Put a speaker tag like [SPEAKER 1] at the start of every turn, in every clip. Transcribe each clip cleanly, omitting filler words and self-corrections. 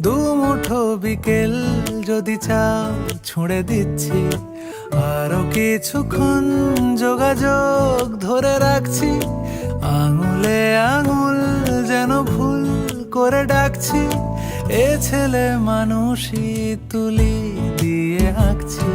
[SPEAKER 1] দুমুঠো বিকেল যদি চাও ছুঁড়ে দিচ্ছি, আরো কিছুক্ষণ যোগাযোগ ধরে রাখছি। আঙুলে আঙুল যেন ভুল করে ডাকছি, এ ছেলে মানুষই তুলি দিয়ে আঁকছি।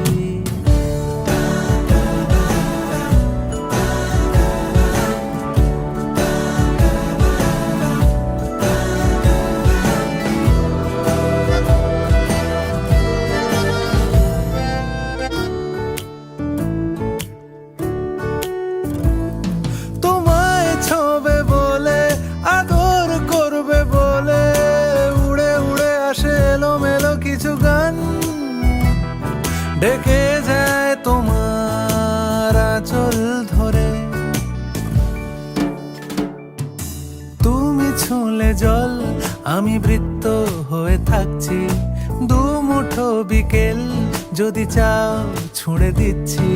[SPEAKER 1] তোমায় ছোবে বলে, আদর করবে বলে, উড়ে উড়ে আসে এলোমেলো কিছু গান, ডেকে যায় তোমার আঁচল ধরে। তুমি ছুঁলে জল, আমি বৃত্ত হয়ে থাকছি। দুমুঠো বিকেল যদি চাও ছুঁড়ে দিচ্ছি।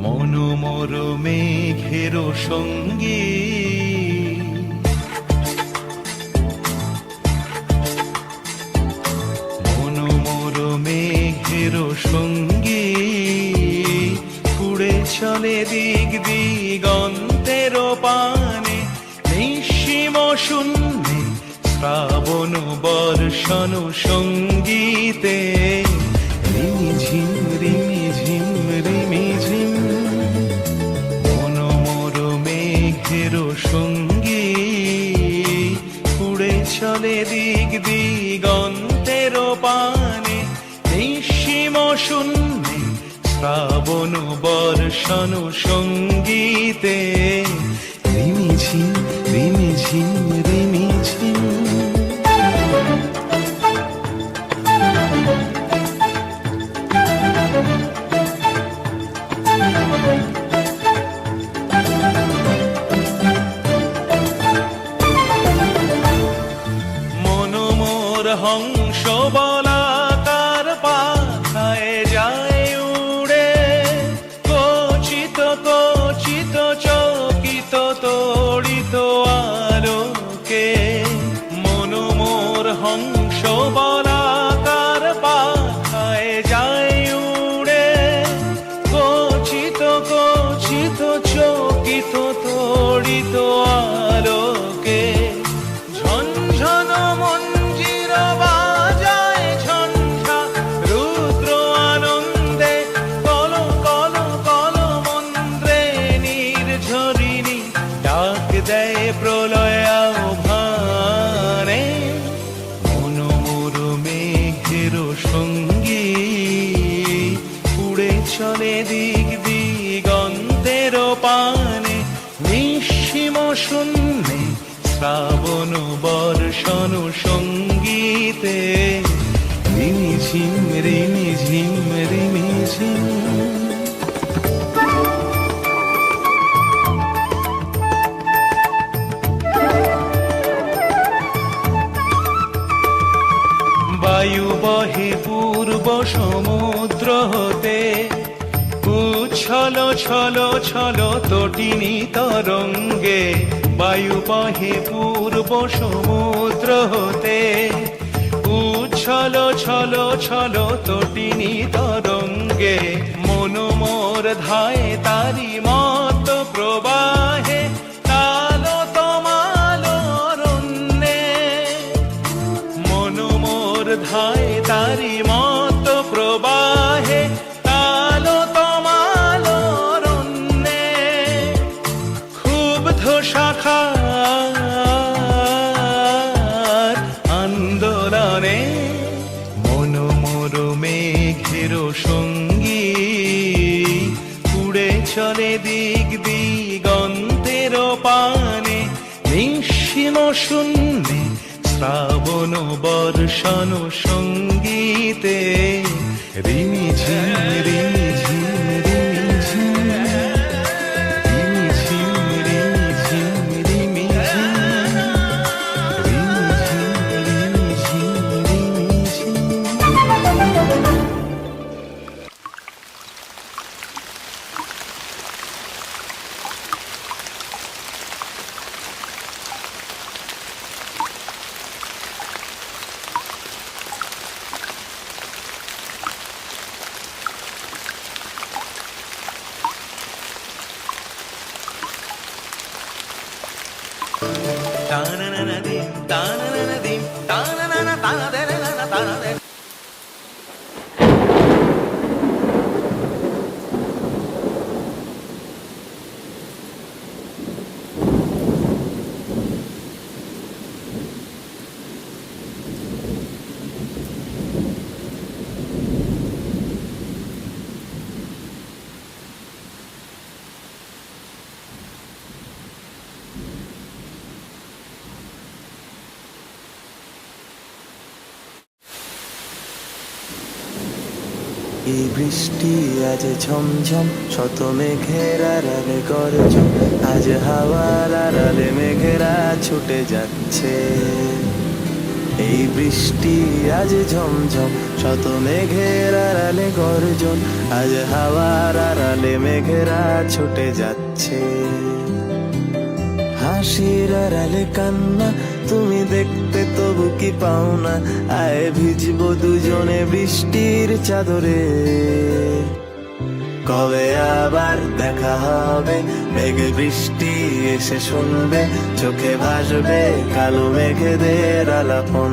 [SPEAKER 2] মনোমর মেঘের সঙ্গী, মনোমর মেঘের সঙ্গী, উড়ে চলে দিক দিগন্তের পানে, নিঃসীম শূন্যে শ্রাবণ বর্ষণ সঙ্গীতে। রিমিঝিম রিমিঝিম রিমিঝিম, মনোমর মেঘের সঙ্গী, উড়ে চলে দিক দিগন্তের পানে, নিঃসীম শূন্যে শ্রাবণ বর্ষণ সঙ্গীতে। রিমিঝিম রিমিঝিম রিমিঝিম। মনোমর হংস বলাকার পাখায় যায় উড়ে, কচিত কচিত চকিত তড়িত আলোকে। মনোমর হংস বলাকার পাখায় যায় উড়ে, কচিত কচিত চকিত তড়িত আলোকে। ঝনঝন মঞ্জির বাজায় ঝঞ্ঝা, রুদ্র আনন্দে কল কল কল মন্ত্রে নির্ঝরিণী ডাক দেয় প্রলয় আহ্বানে। মনোমর মেঘের সঙ্গী, উড়ে চলে দিক দিগন্তের পানে, নিঃসীম শূন্যে শ্রাবণ বর্ষণ সঙ্গীতে। রিমিঝিম রিমিঝিম রিমিঝিম। বায়ু বহে পূর্ব সমুদ্র হতে, উচ্ছল ছল ছল তটিনী তরঙ্গে। বায়ু বহে পূর্ব সমুদ্র হতে, উচ্ছল ছল ছল তটিনী তরঙ্গে। মনোমর ধায় তারি মত প্রবাহে, কালো তমাল অরণ্যে। মনোমর ধায় তারি মত প্রবাহে, কালো তমাল অরণ্যে। ক্ষুব্ধ শাখার আন্দোলনে, মনোমর মেঘের সঙ্গী, উড়ে চলে দিক দিগন্তের পানে, নিঃসীম শূন্যে শ্রাবণ বর্ষণ সঙ্গীতে। রিমিঝিম তানানা দিন তানানা তানানা তানানা।
[SPEAKER 1] এই বৃষ্টি আজ ঝমঝম শত মেঘের আড়ালে গর্জন, আজ হাওয়ার আড়ালে মেঘেরা ছুটে যাচ্ছে। এই বৃষ্টি আজ ঝমঝম শত মেঘের আড়ালে গর্জন, আজ হাওয়ার আড়ালে মেঘেরা ছুটে যাচ্ছে। হাসির আড়ালে কান্না তুমি দেখতে তবু কি পাও না, আয় ভিজবো দুজনে বৃষ্টির চাদরে। কবে আবার দেখা হবে, মেঘ বৃষ্টি এসে শুনবে, চোখে ভাসবে কালো মেঘেদের আলাপন।